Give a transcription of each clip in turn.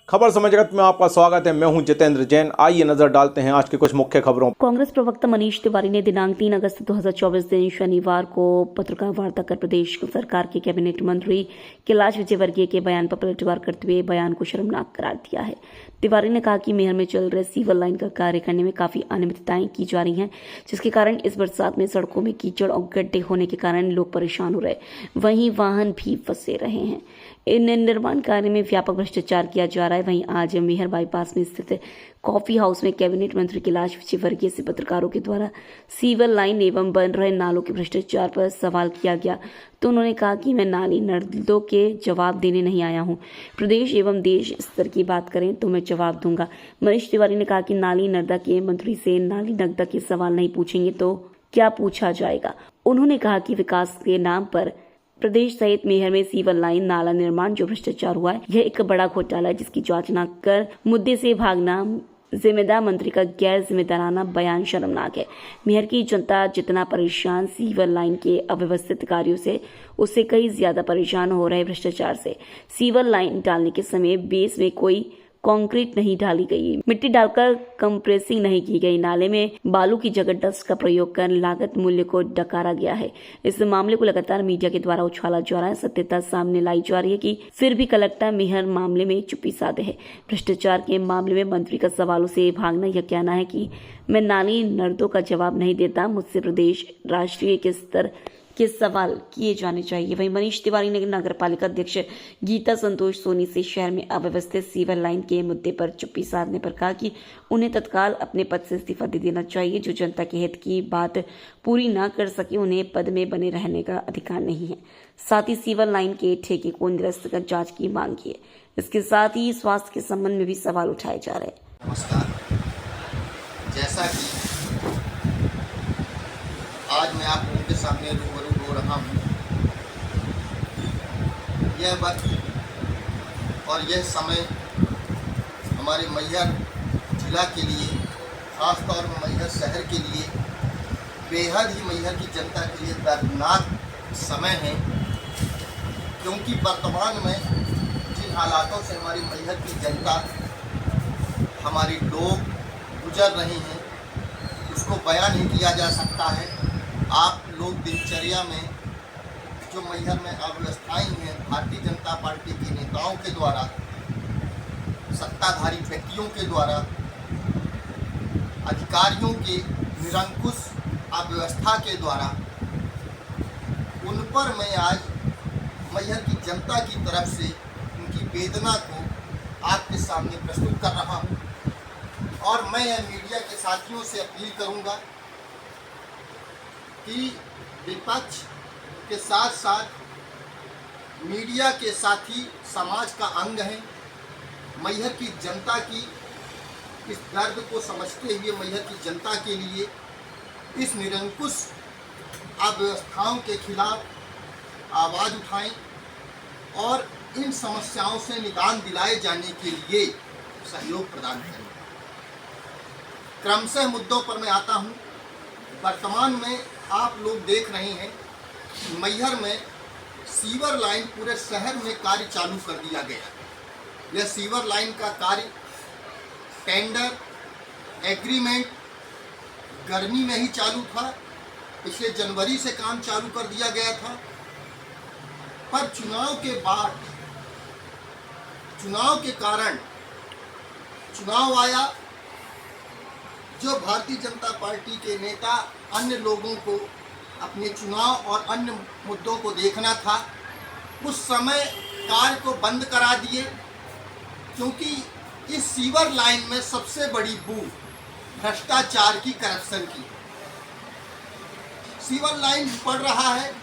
खबर समय जगत में आपका स्वागत है। मैं हूं जितेंद्र जैन। आइए नजर डालते हैं आज की कुछ मुख्य खबरों। कांग्रेस प्रवक्ता मनीष तिवारी ने दिनांक 3 अगस्त 2024 दिन शनिवार को पत्रकार वार्ता कर प्रदेश सरकार के कैबिनेट मंत्री कैलाश विजयवर्गीय के बयान पर पलटवार करते हुए बयान को शर्मनाक करार दिया है। तिवारी ने कहा कि मेहर में चल रहे सीवर लाइन का कार्य करने में काफी अनियमितताएं की जा रही हैं, जिसके कारण इस बरसात में सड़कों में कीचड़ और गड्ढे होने के कारण लोग परेशान हो रहे, वहीं वाहन भी फंसे रहे हैं। इन निर्माण कार्य में व्यापक भ्रष्टाचार किया जा रहा है। वहीं आज मेहर बाईपास में स्थित कॉफी हाउस में कैबिनेट मंत्री कैलाश विजयवर्गीय से पत्रकारों के द्वारा सीवर लाइन एवं बन रहे नालों के भ्रष्टाचार पर सवाल किया गया, तो उन्होंने कहा कि मैं नाली नर्दों के जवाब देने नहीं आया हूं। प्रदेश एवं देश स्तर की बात करें तो मैं जवाब दूंगा। मनीष तिवारी ने कहा कि नाली नर्दा के मंत्री से नाली नर्दा के सवाल नहीं पूछेंगे तो क्या पूछा जाएगा। उन्होंने कहा कि विकास के नाम पर प्रदेश सहित मेहर में सीवर लाइन नाला निर्माण जो भ्रष्टाचार हुआ है, यह एक बड़ा घोटाला है, जिसकी जांच न कर मुद्दे से भागना जिम्मेदार मंत्री का गैर जिम्मेदाराना बयान शर्मनाक है। मेहर की जनता जितना परेशान सीवर लाइन के अव्यवस्थित कार्यों से, उससे कई ज्यादा परेशान हो रहे भ्रष्टाचार से। सीवर लाइन डालने के समय बेस में कोई कंक्रीट नहीं डाली गई, मिट्टी डालकर कंप्रेसिंग नहीं की गई, नाले में बालू की जगह डस्ट का प्रयोग कर लागत मूल्य को डकारा गया है। इस मामले को लगातार मीडिया के द्वारा उछाला जा रहा है। सत्यता सामने लाई जा रही है कि फिर भी कलेक्टर मेहर मामले में चुप्पी साधे है। भ्रष्टाचार के मामले में मंत्री का सवालों से भागना, यह कहना है कि मैं नाली नर्दों का जवाब नहीं देता, मुझसे प्रदेश राष्ट्रीय के स्तर के सवाल किए जाने चाहिए। वहीं मनीष तिवारी ने नगर पालिका अध्यक्ष गीता संतोष सोनी से शहर में अव्यवस्थित सीवर लाइन के मुद्दे पर चुप्पी साधने पर कहा कि उन्हें तत्काल अपने पद से इस्तीफा दे देना चाहिए। जो जनता के हित की बात पूरी न कर सके, उन्हें पद में बने रहने का अधिकार नहीं है। साथ ही सीवर लाइन के ठेके को निरस्त कर जांच की मांग की है। इसके साथ ही स्वास्थ्य के संबंध में भी सवाल उठाए जा रहे हैं। नमस्कार। जैसा कि आज मैं आप लोगों के सामने रूबरू हो रहा हूँ, यह वक्त और यह समय हमारे मैहर जिला के लिए, खासतौर पर मैहर शहर के लिए, बेहद ही मैहर की जनता के लिए दर्दनाक समय है, क्योंकि वर्तमान में जिन हालातों से हमारी मैहर की जनता, हमारे लोग गुजर रहे हैं, उसको बयान नहीं किया जा सकता है। आप लोग दिनचर्या में जो मैहर में अव्यवस्थाएं हैं, भारतीय जनता पार्टी के नेताओं के द्वारा, सत्ताधारी व्यक्तियों के द्वारा, अधिकारियों के निरंकुश अव्यवस्था के द्वारा, उन पर मैं आज मैहर की जनता की तरफ से उनकी वेदना को आपके सामने प्रस्तुत कर रहा हूँ। और मैं मीडिया के साथियों से अपील करूँगा कि विपक्ष के साथ साथ मीडिया के साथी समाज का अंग हैं। मैहर की जनता की इस दर्द को समझते हुए मैहर की जनता के लिए इस निरंकुश अव्यवस्थाओं के खिलाफ आवाज़ उठाएं और इन समस्याओं से निदान दिलाए जाने के लिए सहयोग प्रदान करें। क्रमशः मुद्दों पर मैं आता हूं। वर्तमान में आप लोग देख रहे हैं मैहर में सीवर लाइन पूरे शहर में कार्य चालू कर दिया गया। यह सीवर लाइन का कार्य टेंडर एग्रीमेंट गर्मी में ही चालू था, पिछले जनवरी से काम चालू कर दिया गया था, पर चुनाव के बाद, चुनाव के कारण चुनाव आया, जो भारतीय जनता पार्टी के नेता अन्य लोगों को अपने चुनाव और अन्य मुद्दों को देखना था, उस समय कार्य को बंद करा दिए, क्योंकि इस सीवर लाइन में सबसे बड़ी बू भ्रष्टाचार की, करप्शन की। सीवर लाइन पड़ रहा है,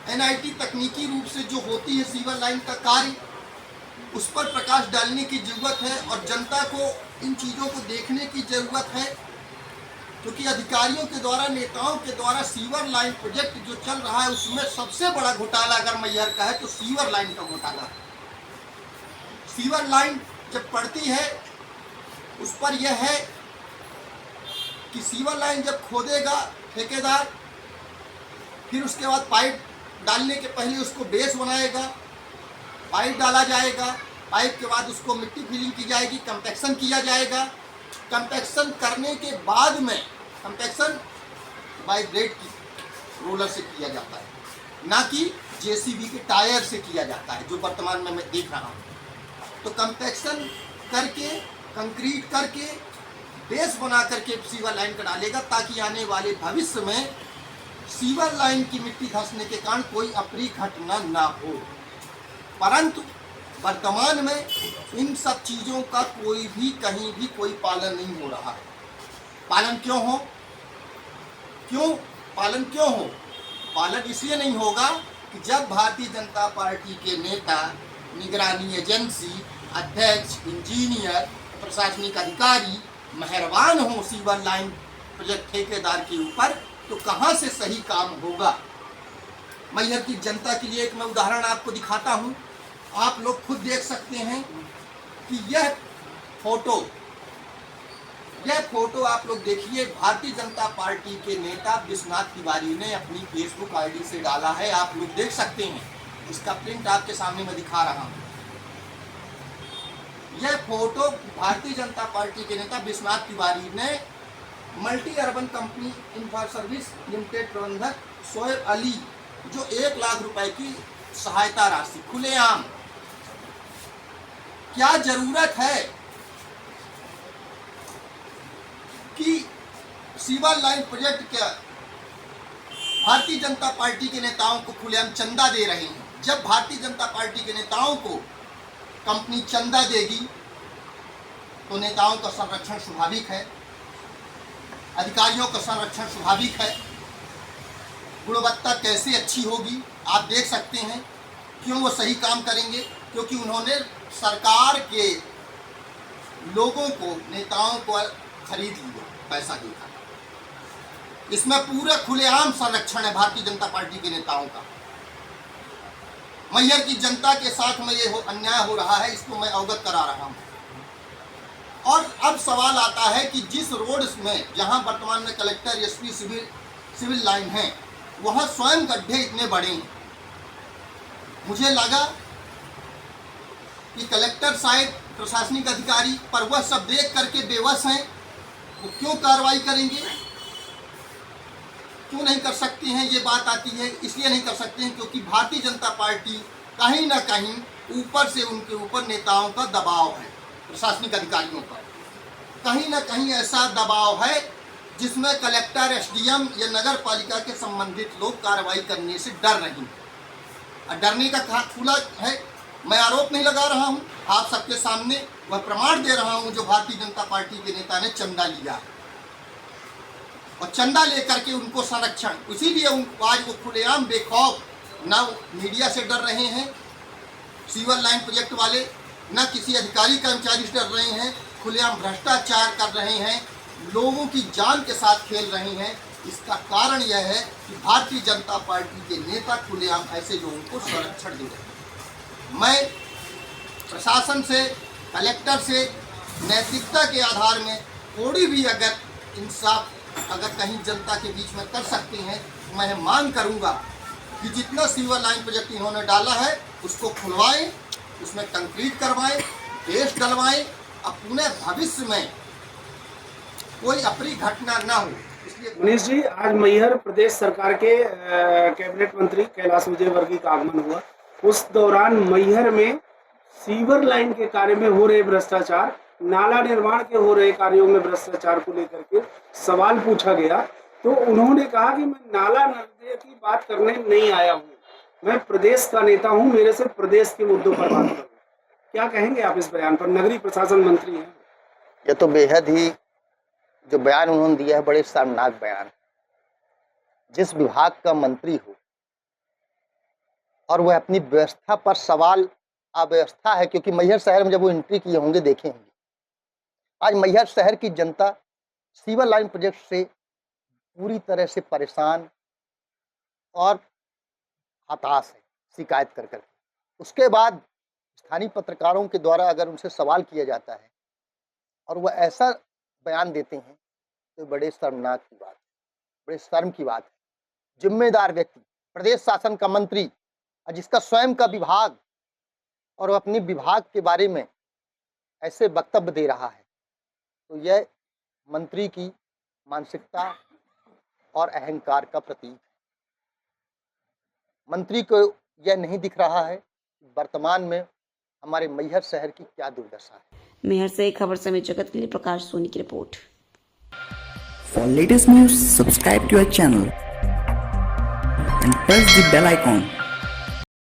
एनआईटी तकनीकी रूप से जो होती है सीवर लाइन का कार्य, उस पर प्रकाश डालने की जरूरत है और जनता को इन चीज़ों को देखने की ज़रूरत है, क्योंकि अधिकारियों के द्वारा, नेताओं के द्वारा सीवर लाइन प्रोजेक्ट जो चल रहा है, उसमें सबसे बड़ा घोटाला अगर मैहर का है तो सीवर लाइन का घोटाला है। सीवर लाइन जब पड़ती है, उस पर यह है कि सीवर लाइन जब खोदेगा ठेकेदार, फिर उसके बाद पाइप डालने के पहले उसको बेस बनाएगा, पाइप डाला जाएगा, पाइप के बाद उसको मिट्टी फिलिंग की जाएगी, कंपैक्शन किया जाएगा। कंपैक्शन करने के बाद में कंपैक्शन बाय ब्लेड की रोलर से किया जाता है, ना कि जेसीबी के टायर से किया जाता है, जो वर्तमान में मैं देख रहा हूँ। तो कंपैक्शन करके कंक्रीट करके बेस बना करके सीवर लाइन का डालेगा, ताकि आने वाले भविष्य में सीवर लाइन की मिट्टी धंसने के कारण कोई अप्रिय घटना ना हो। परंतु वर्तमान में इन सब चीज़ों का कोई भी कहीं भी कोई पालन नहीं हो रहा है। पालन क्यों हो? पालन क्यों हो? पालन इसलिए नहीं होगा कि जब भारतीय जनता पार्टी के नेता, निगरानी एजेंसी, अध्यक्ष, इंजीनियर, प्रशासनिक अधिकारी मेहरबान हो सीवर लाइन प्रोजेक्ट ठेकेदार के ऊपर, तो कहाँ से सही काम होगा। मैहर की जनता के लिए एक मैं उदाहरण आपको दिखाता हूँ, आप लोग खुद देख सकते हैं कि यह फोटो आप लोग देखिए, भारतीय जनता पार्टी के नेता विश्वनाथ तिवारी ने अपनी फेसबुक आईडी से डाला है, आप लोग देख सकते हैं। इसका प्रिंट आपके सामने मैं दिखा रहा हूँ। यह फोटो भारतीय जनता पार्टी के नेता विश्वनाथ तिवारी ने multi urban company infra service limited प्रबंधक शोएब अली, जो 1 लाख रुपए की सहायता राशि खुलेआम, क्या जरूरत है कि सीवर लाइन प्रोजेक्ट के भारतीय जनता पार्टी के नेताओं को खुलेआम चंदा दे रहे हैं। जब भारतीय जनता पार्टी के नेताओं को कंपनी चंदा देगी तो नेताओं का संरक्षण स्वाभाविक है, अधिकारियों का संरक्षण स्वाभाविक है। गुणवत्ता कैसे अच्छी होगी आप देख सकते हैं। क्यों वो सही काम करेंगे? क्योंकि उन्होंने सरकार के लोगों को, नेताओं को खरीद लिया, पैसा देकर। इसमें पूरा खुलेआम संरक्षण है भारतीय जनता पार्टी के नेताओं का। मैहर की जनता के साथ में ये अन्याय हो रहा है, इसको मैं अवगत करा रहा हूँ। और अब सवाल आता है कि जिस रोड में जहां वर्तमान में कलेक्टर, एसपी, सिविल लाइन है, वहां स्वयं गड्ढे इतने बड़े हैं। मुझे लगा कि कलेक्टर शायद प्रशासनिक अधिकारी पर वह सब देख करके बेवश हैं, वो क्यों कार्रवाई करेंगे, क्यों नहीं कर सकते हैं। ये बात आती है, इसलिए नहीं कर सकते हैं क्योंकि भारतीय जनता पार्टी कहीं ना कहीं ऊपर से उनके ऊपर नेताओं का दबाव है, प्रशासनिक अधिकारियों पर कहीं ना कहीं ऐसा दबाव है जिसमें कलेक्टर, एसडीएम या नगर पालिका के संबंधित लोग कार्रवाई करने से डर रहे हैं। और डरने का खुला है, मैं आरोप नहीं लगा रहा हूं, आप सबके सामने वह प्रमाण दे रहा हूं जो भारतीय जनता पार्टी के नेता ने चंदा लिया है। और चंदा लेकर के उनको संरक्षण, इसीलिए आज वो खुलेआम बेखौफ, ना मीडिया से डर रहे हैं सीवर लाइन प्रोजेक्ट वाले, ना किसी अधिकारी कर्मचारी से डर रहे हैं, खुलेआम भ्रष्टाचार कर रहे हैं, लोगों की जान के साथ खेल रहे हैं। इसका कारण यह है कि भारतीय जनता पार्टी के नेता खुलेआम ऐसे लोगों को संरक्षण दे रहे हैं। मैं प्रशासन से, कलेक्टर से नैतिकता के आधार में थोड़ी भी अगर इंसाफ अगर कहीं जनता के बीच में कर सकते हैं, मैं मांग करूंगा कि जितना सीवर लाइन प्रोजेक्ट इन्होंने डाला है उसको खुलवाएं, उसमें कंक्रीट करवाएं, बेस डलवाएं, अब पुनः भविष्य में कोई अप्रिय घटना ना हो। इसलिए मनीष जी, आज मैहर प्रदेश सरकार के कैबिनेट मंत्री कैलाश विजयवर्गीय का आगमन हुआ। उस दौरान मैहर में सीवर लाइन के कार्य में हो रहे भ्रष्टाचार, नाला निर्माण के हो रहे कार्यों में भ्रष्टाचार को लेकर के सवाल पूछा गया तो उन्होंने कहा कि मैं नाला नर्मदे की बात करने नहीं आया हूँ, मैं प्रदेश का नेता हूँ, मेरे से प्रदेश के मुद्दों पर बात करूँ। क्या कहेंगे आप इस बयान पर? नगरीय प्रशासन मंत्री हैं। ये तो बेहद ही जो बयान उन्होंने दिया है बड़े शर्मनाक बयान। जिस विभाग का मंत्री हो और वह अपनी व्यवस्था पर सवाल, अव्यवस्था है, क्योंकि मैहर शहर में जब वो एंट्री किए होंगे देखे होंगे। आज मैहर शहर की जनता सीवर लाइन प्रोजेक्ट से पूरी तरह से परेशान और हताश है, शिकायत कर कर। उसके बाद स्थानीय पत्रकारों के द्वारा अगर उनसे सवाल किया जाता है और वह ऐसा बयान देते हैं तो बड़े शर्मनाक की बात है, बड़े शर्म की बात है। जिम्मेदार व्यक्ति, प्रदेश शासन का मंत्री, जिसका स्वयं का विभाग और वो अपनी विभाग के बारे में ऐसे वक्तव्य दे रहा है, तो यह मंत्री की मानसिकता और अहंकार का प्रतीक है। मंत्री को यह नहीं दिख रहा है कि वर्तमान में हमारे मैहर शहर की क्या दुर्दशा है। मेहर से खबर समय जगत के लिए प्रकाश सोनी की report. For latest news, subscribe to our channel and press the bell icon.